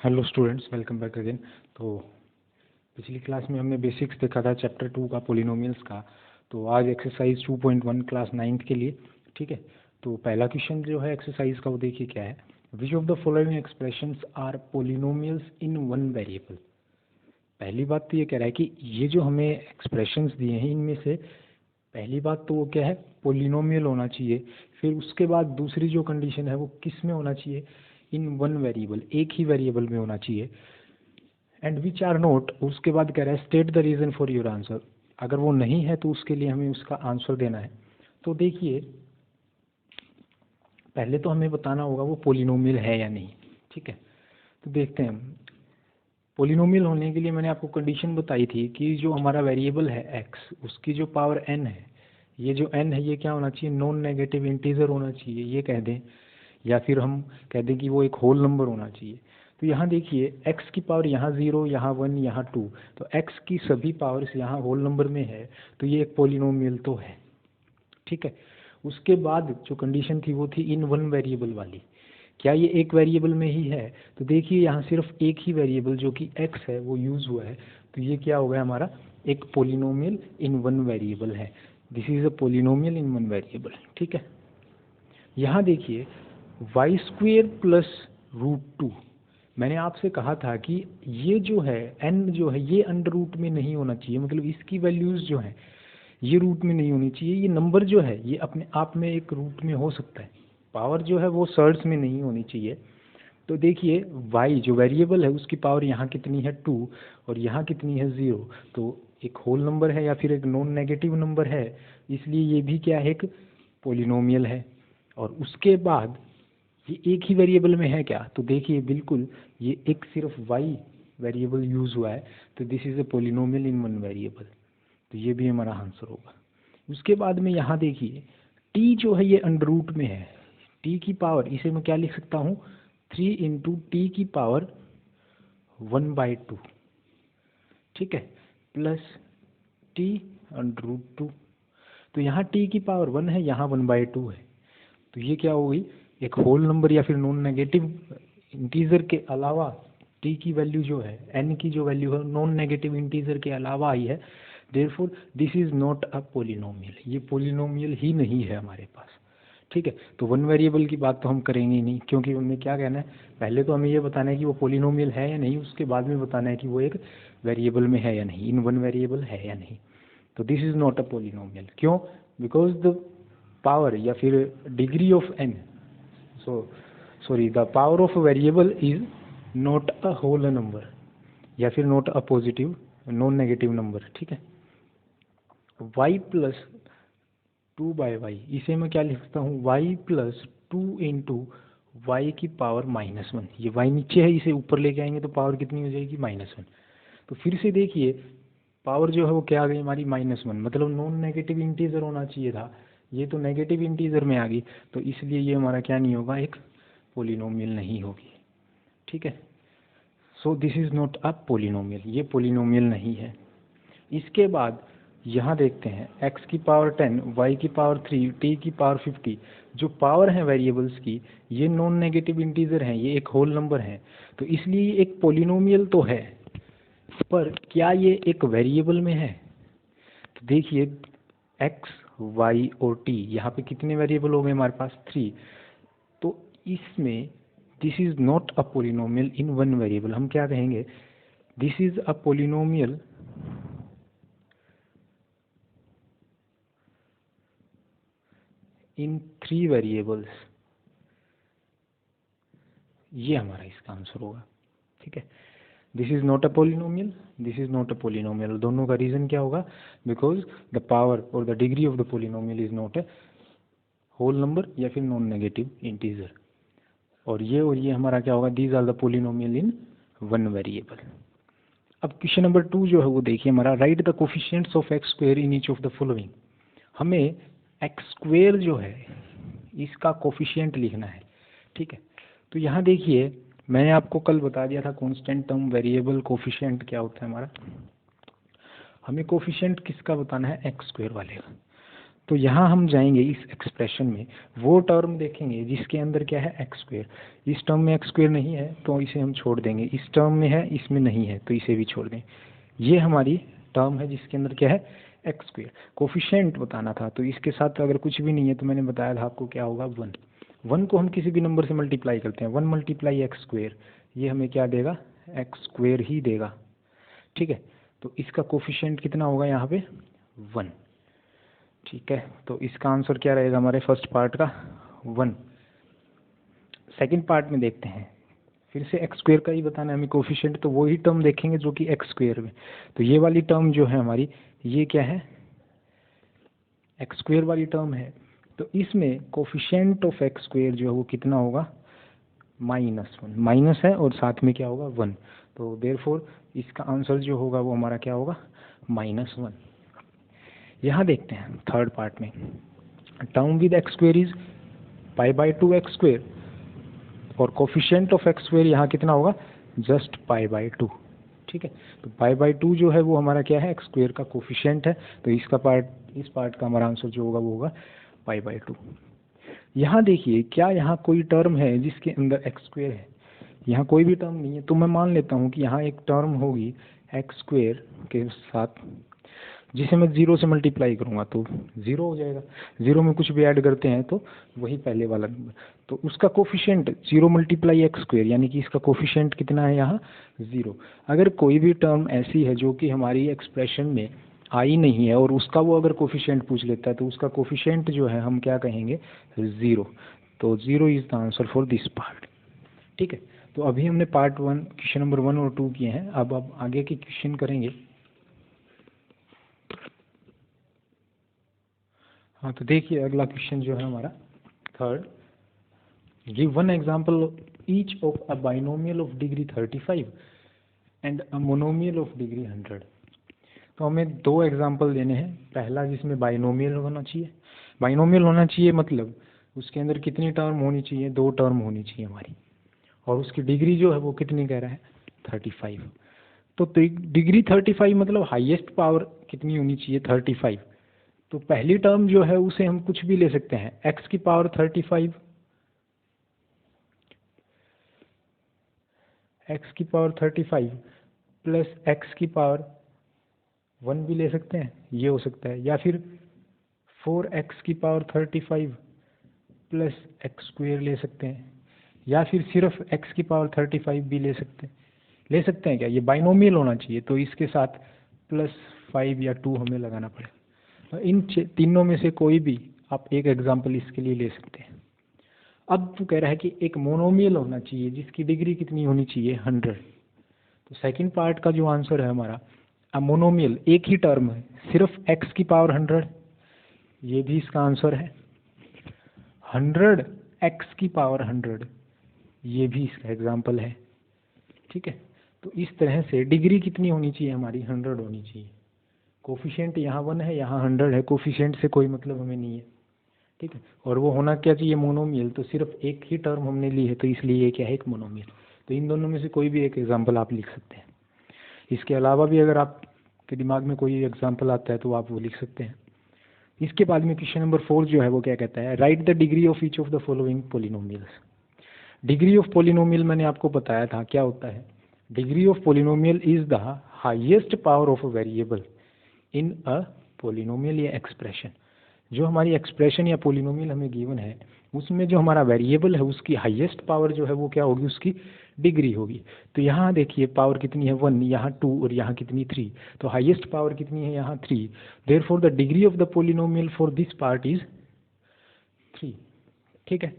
Hello students, welcome back again. तो पिछली class में हमने बेसिक्स देखा था चैप्टर 2 का पोलिनोमियल्स का। तो आज एक्सरसाइज 2.1 क्लास 9th के लिए, ठीक है। तो पहला क्वेश्चन जो है एक्सरसाइज का वो देखिए क्या है। Which of the following expressions are polynomials in one variable. पहली बात तो ये कह रहा है कि ये जो हमें एक्सप्रेशंस दिए हैं इनमें से पहली बात तो वो क्या है, पोलिनोमियल होना चाहिए। फिर उसके बाद दूसरी जो कंडीशन है वो किस में होना चाहिए, इन वन वेरिएबल, एक ही वेरिएबल में होना चाहिए। एंड विच आर नोट, उसके बाद कह रहा है state the reason for your answer. अगर वो नहीं है तो उसके लिए हमें उसका आंसर देना है। तो देखिए पहले तो हमें बताना होगा वो पोलिनोमियल है या नहीं, ठीक है। तो देखते हैं, पोलिनोमियल होने के लिए मैंने आपको कंडीशन बताई थी कि जो हमारा वेरिएबल है एक्स, उसकी जो पावर n है, ये जो n है ये क्या होना चाहिए, नॉन नेगेटिव इंटीजर होना चाहिए, ये कह दें। या फिर हम कह दें कि वो एक होल नंबर होना चाहिए। तो यहाँ देखिए x की पावर यहाँ 0, यहाँ 1, यहाँ 2, तो x की सभी पावर्स यहाँ होल नंबर में है, तो ये एक पोलिनोमियल तो है, ठीक है। उसके बाद जो कंडीशन थी वो थी इन वन वेरिएबल वाली। क्या ये एक वेरिएबल में ही है? तो देखिए यहाँ सिर्फ एक ही वेरिएबल जो कि x है वो यूज़ हुआ है, तो ये क्या हो गया हमारा, एक पोलिनोमियल इन वन वेरिएबल है। This is a polynomial in one variable, ठीक है। यहाँ देखिए वाई स्क्वेयर प्लस √2, मैंने आपसे कहा था कि ये जो है n जो है ये अंडर रूट में नहीं होना चाहिए, मतलब इसकी वैल्यूज़ जो है ये रूट में नहीं होनी चाहिए। ये नंबर जो है ये अपने आप में एक रूट में हो सकता है, पावर जो है वो सर्ड्स में नहीं होनी चाहिए। तो देखिए y जो वेरिएबल है उसकी पावर यहाँ कितनी है 2 और यहाँ कितनी है 0, तो एक होल नंबर है या फिर एक नॉन नेगेटिव नंबर है, इसलिए ये भी क्या है, एक पोलिनोमियल है। और उसके बाद ये एक ही वेरिएबल में है क्या, तो देखिए बिल्कुल ये एक सिर्फ y वेरिएबल यूज़ हुआ है, तो this is a polynomial in one variable, तो ये भी हमारा आंसर होगा। उसके बाद में यहाँ देखिए t जो है ये अंडर रूट में है, t की पावर इसे मैं क्या लिख सकता हूँ, 3 इंटू टी की पावर 1/2, ठीक है, प्लस t अंडर रूट 2। तो यहाँ t की पावर 1 है, यहाँ 1/2 है, तो ये क्या हो गई, एक होल नंबर या फिर नॉन नेगेटिव इंटीजर के अलावा t की वैल्यू जो है, n की जो वैल्यू है नॉन नेगेटिव इंटीजर के अलावा आई है। Therefore this is not a polynomial, ये पोलिनोमियल ही नहीं है हमारे पास, ठीक है। तो वन वेरिएबल की बात तो हम करेंगे ही नहीं, क्योंकि हमें क्या कहना है, पहले तो हमें ये बताना है कि वो पोलिनोमियल है या नहीं, उसके बाद में बताना है कि वो एक वेरिएबल में है या नहीं, इन वन वेरिएबल है या नहीं। तो this is not a polynomial, क्यों, बिकॉज द पावर या फिर degree of n, the power of variable is not a whole number या फिर not a positive non negative number, ठीक है। y प्लस 2/y, इसे मैं क्या लिख सकता हूँ, y प्लस 2 इंटू वाई की पावर -1। ये y नीचे है, इसे ऊपर लेके आएंगे तो पावर कितनी हो जाएगी, -1। तो फिर से देखिए पावर जो है वो क्या आ गई हमारी, -1, मतलब नॉन नेगेटिव इंटीजर होना चाहिए था, ये तो नेगेटिव इंटीजर में आ गई, तो इसलिए ये हमारा क्या नहीं होगा, एक पोलिनोमियल नहीं होगी, ठीक है। So this is not a polynomial, ये पोलिनोमियल नहीं है। इसके बाद यहाँ देखते हैं x की पावर 10, y की पावर 3, t की पावर 50, जो पावर है वेरिएबल्स की ये नॉन नेगेटिव इंटीजर हैं, ये एक होल नंबर है, तो इसलिए एक पोलिनोमियल तो है, पर क्या ये एक वेरिएबल में है। तो देखिए x, y और t, यहाँ पे कितने वेरिएबल हो गए हमारे पास, 3, तो इसमें this is not a polynomial in one variable, हम क्या कहेंगे, this is a polynomial in 3 variables, ये हमारा इसका आंसर होगा, ठीक है। This is not a polynomial, this is not a polynomial, दोनों का रीजन क्या होगा, बिकॉज द पावर और the degree of the polynomial is not a whole number या फिर नॉन नेगेटिव इंटीजर, और ये हमारा क्या होगा, these are the polynomial in one variable. अब क्वेश्चन नंबर 2 जो है वो देखिए हमारा, write the coefficients of x square in each of the following. हमें x स्क्वायर जो है इसका कोफिशिएंट लिखना है, ठीक है। तो यहाँ देखिए मैंने आपको कल बता दिया था कांस्टेंट टर्म वेरिएबल कोफिशिएंट क्या होता है हमारा, हमें कोफिशिएंट किसका बताना है, x स्क्वायर वाले का। तो यहाँ हम जाएंगे इस एक्सप्रेशन में, वो टर्म देखेंगे जिसके अंदर क्या है एक्स स्क्वेयर। इस टर्म में एक्स स्क्वेयर नहीं है तो इसे हम छोड़ देंगे, इस टर्म में है इसमें नहीं है तो इसे भी छोड़ दें। ये हमारी टर्म है जिसके अंदर क्या है एक्स स्क्वेयर। कोफिशिएंट बताना था, तो इसके साथ अगर कुछ भी नहीं है तो मैंने बताया था आपको क्या होगा 1। 1 को हम किसी भी नंबर से मल्टीप्लाई करते हैं, 1 मल्टीप्लाई एक्स स्क्वेयर, ये हमें क्या देगा एक्स स्क्वेयर ही देगा। ठीक है, तो इसका कोफिशिएंट कितना होगा यहाँ पे 1। ठीक है, तो इसका आंसर क्या रहेगा हमारे फर्स्ट पार्ट का 1। सेकंड पार्ट में देखते हैं, फिर से एक्स स्क्वेयर का ही बताना है हमें कोफिशिएंट, तो वही टर्म देखेंगे जो कि एक्स स्क्वेयर में। तो ये वाली टर्म जो है हमारी, ये क्या है एक्स स्क्वेयर वाली टर्म है, तो इसमें कोफिशिएंट ऑफ एक्स स्क्वेयर जो है वो कितना होगा -1। माइनस है और साथ में क्या होगा 1, तो देयरफॉर इसका आंसर जो होगा वो हमारा क्या होगा -1। यहाँ देखते हैं थर्ड पार्ट में, term with x square is π/2 x square और कोफिशिएंट ऑफ एक्स स्क्वेयर यहाँ कितना होगा जस्ट π/2। ठीक है, तो π/2 जो है वो हमारा क्या है एक्स स्क्वेयर का कोफिशिएंट है, तो इसका पार्ट, इस पार्ट का हमारा आंसर जो होगा वो होगा π/2। यहाँ देखिए क्या यहाँ कोई टर्म है जिसके अंदर एक्स स्क्वेयर है, यहाँ कोई भी टर्म नहीं है, तो मैं मान लेता हूँ कि यहाँ एक टर्म होगी एक्स स्क्वेयर के साथ जिसे मैं 0 से मल्टीप्लाई करूँगा तो 0 हो जाएगा, 0 में कुछ भी ऐड करते हैं तो वही पहले वाला नंबर, तो उसका कोफिशिएंट 0 मल्टीप्लाई एक्स स्क्वेयर, यानी कि इसका कोफिशिएंट कितना है यहाँ 0। अगर कोई भी टर्म ऐसी है जो कि हमारी एक्सप्रेशन में आई नहीं है और उसका वो अगर कोफिशिएंट पूछ लेता है तो उसका कोफिशिएंट जो है हम क्या कहेंगे 0, तो 0 is the answer for this part. ठीक है, तो अभी हमने पार्ट 1 क्वेश्चन नंबर 1 और 2 किए हैं, अब आगे के क्वेश्चन करेंगे। हाँ, तो देखिए अगला क्वेश्चन जो है हमारा third, give one example each of a binomial of degree 35 and a monomial of degree 100। तो हमें 2 एग्जांपल देने हैं, पहला जिसमें बाइनोमियल होना चाहिए, बाइनोमियल होना चाहिए मतलब उसके अंदर कितनी टर्म होनी चाहिए 2 टर्म होनी चाहिए हमारी, और उसकी डिग्री जो है वो कितनी कह रहा है 35। तो डिग्री 35 मतलब हाईएस्ट पावर कितनी होनी चाहिए 35। तो पहली टर्म जो है उसे हम कुछ भी ले सकते हैं, x की पावर 35, x की पावर 35 प्लस x की पावर 1 भी ले सकते हैं, ये हो सकता है, या फिर 4x की पावर 35 प्लस एक्स स्क्वेयर ले सकते हैं, या फिर सिर्फ x की पावर 35 भी ले सकते हैं क्या, ये बाइनोमियल होना चाहिए, तो इसके साथ +5 या 2 हमें लगाना पड़ेगा। इन तीनों में से कोई भी आप एक एग्जाम्पल इसके लिए ले सकते हैं। अब वो कह रहा है कि एक मोनोमियल होना चाहिए जिसकी डिग्री कितनी होनी चाहिए 100। तो सेकंड पार्ट का जो आंसर है हमारा, मोनोमियल एक ही टर्म है सिर्फ x की पावर 100, ये भी इसका आंसर है। 100 x की पावर 100, ये भी इसका एग्जाम्पल है। ठीक है, तो इस तरह से डिग्री कितनी होनी चाहिए हमारी 100 होनी चाहिए। कोफिशिएंट यहाँ 1 है, यहाँ 100 है, कोफिशिएंट से कोई मतलब हमें नहीं है। ठीक है, और वो होना क्या चाहिए मोनोमियल, तो सिर्फ एक ही टर्म हमने ली है तो इसलिए ये क्या है एक मोनोमियल। तो इन दोनों में से कोई भी एक एग्जाम्पल आप लिख सकते हैं। इसके अलावा भी अगर आपके दिमाग में कोई एग्जाम्पल आता है तो आप वो लिख सकते हैं। इसके बाद में क्वेश्चन नंबर 4 जो है वो क्या कहता है, right the degree of each of the following polynomials. Degree of polynomial मैंने आपको बताया था क्या होता है, degree of polynomial is the highest power of a variable in a polynomial या एक्सप्रेशन। जो हमारी एक्सप्रेशन या पोलिनोमियल हमें गिवन है उसमें जो हमारा वेरिएबल है उसकी हाईएस्ट पावर जो है वो क्या होगी, उसकी डिग्री होगी। तो यहाँ देखिए पावर कितनी है 1, यहाँ 2 और यहाँ कितनी 3, तो हाईएस्ट पावर कितनी है यहाँ 3। Therefore the degree of the polynomial for this part is 3। ठीक है,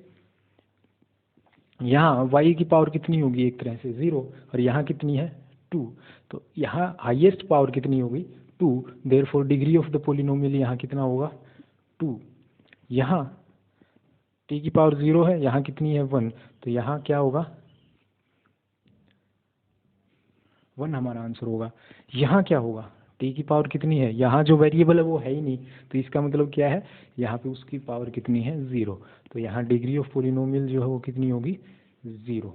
यहाँ y की पावर कितनी होगी एक तरह से 0 और यहाँ कितनी है 2, तो यहाँ हाईएस्ट पावर कितनी होगी 2। Therefore degree of the polynomial यहाँ कितना होगा 2। यहाँ t की पावर 0 है, यहाँ कितनी है 1, तो यहाँ क्या होगा 1 हमारा आंसर होगा। यहाँ क्या होगा t की पावर कितनी है, यहाँ जो वेरिएबल है वो है ही नहीं, तो इसका मतलब क्या है यहाँ पे उसकी पावर कितनी है 0, तो यहाँ डिग्री ऑफ पोलिनोमियल जो है वो कितनी होगी 0।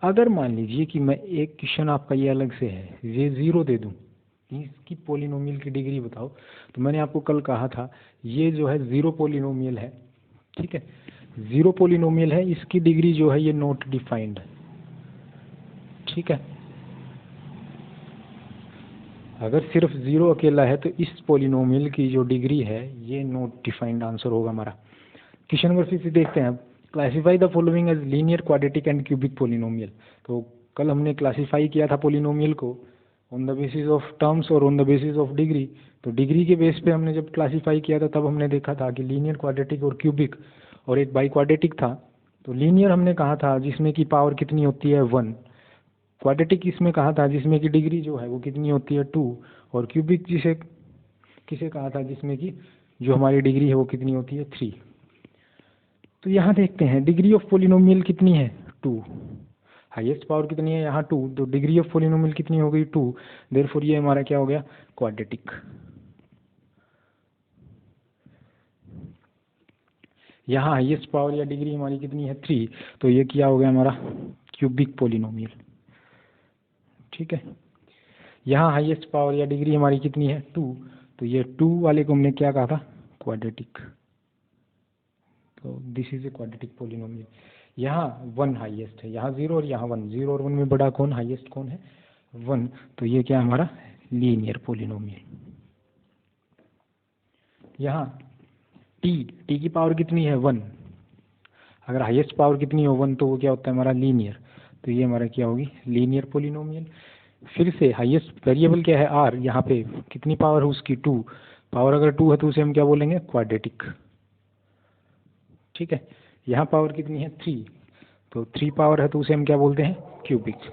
अगर मान लीजिए कि मैं एक क्वेश्चन आपका ये अलग से है, ये 0 दे दूँ, इसकी पोलिनोमियल की डिग्री बताओ। तो मैंने आपको कल कहा था ये जो है ज़ीरो पोलिनोमियल है, ठीक है, ज़ीरो पोलिनोमियल है, इसकी डिग्री जो है ये नॉट डिफाइंड है, ठीक है। अगर सिर्फ ज़ीरो अकेला है तो इस पोलिनोमियल की जो डिग्री है ये नॉट डिफाइंड आंसर होगा हमारा। क्वेश्चन नंबर 6 देखते हैं। Classify the following as linear, quadratic and cubic polynomial. तो कल हमने क्लासीफाई किया था पोलिनोमियल को on the basis of terms और on the basis of degree. तो डिग्री के बेस पे हमने जब क्लासीफाई किया था तब हमने देखा था कि लीनियर, क्वाड्रेटिक और क्यूबिक, और एक बाई क्वाड्रेटिक था। तो लीनियर हमने कहा था जिसमें की पावर कितनी होती है 1, क्वाड्रेटिक इसमें कहा था जिसमें की डिग्री जो है वो कितनी होती है 2, और क्यूबिक जिसे किसे कहा था जिसमें की जो हमारी डिग्री है वो कितनी होती है 3। तो यहाँ देखते हैं डिग्री ऑफ पोलिनोमियल कितनी है 2, हाईएस्ट पावर कितनी है यहाँ 2, तो डिग्री ऑफ पोलिनोमियल कितनी हो गई 2, देयरफॉर ये हमारा क्या हो गया क्वाड्रेटिक। यहाँ हाईएस्ट पावर या डिग्री हमारी कितनी है 3, तो ये क्या हो गया हमारा क्यूबिक पोलिनोमियल, ठीक है। यहाँ हाईएस्ट पावर या डिग्री हमारी कितनी है 2, तो ये 2 वाले को हमने क्या कहा था क्वाड्रेटिक, तो this is a quadratic polynomial. यहाँ 1 हाईएस्ट है, यहाँ 0 और यहाँ 1, 0 और 1 में बड़ा कौन, हाईएस्ट कौन है 1, तो ये क्या हमारा लीनियर पोलिनोमियल। यहाँ t की पावर कितनी है 1, अगर हाईएस्ट पावर कितनी हो 1 तो वो क्या होता है हमारा लीनियर, तो ये हमारा क्या होगी लीनियर पोलिनोमियल। फिर से हाईएस्ट वेरिएबल क्या है r, यहाँ पे कितनी पावर है उसकी 2, पावर अगर 2 है तो उसे हम क्या बोलेंगे क्वाड्रेटिक, ठीक है। यहाँ पावर कितनी है 3, तो 3 पावर है तो उसे हम क्या बोलते हैं क्यूबिक।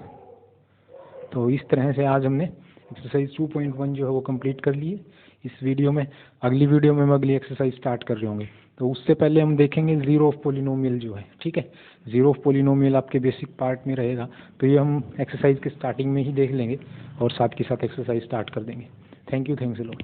तो इस तरह से आज हमने एक्सरसाइज 2.1 जो है वो कंप्लीट कर लिए इस वीडियो में। अगली वीडियो में हम अगली एक्सरसाइज स्टार्ट कर रहे होंगे, तो उससे पहले हम देखेंगे जीरो ऑफ पोलिनोमियल जो है, ठीक है। जीरो ऑफ पोलिनोमियल आपके बेसिक पार्ट में रहेगा, तो ये हम एक्सरसाइज के स्टार्टिंग में ही देख लेंगे और साथ के साथ एक्सरसाइज स्टार्ट कर देंगे। Thank you, thanks a lot.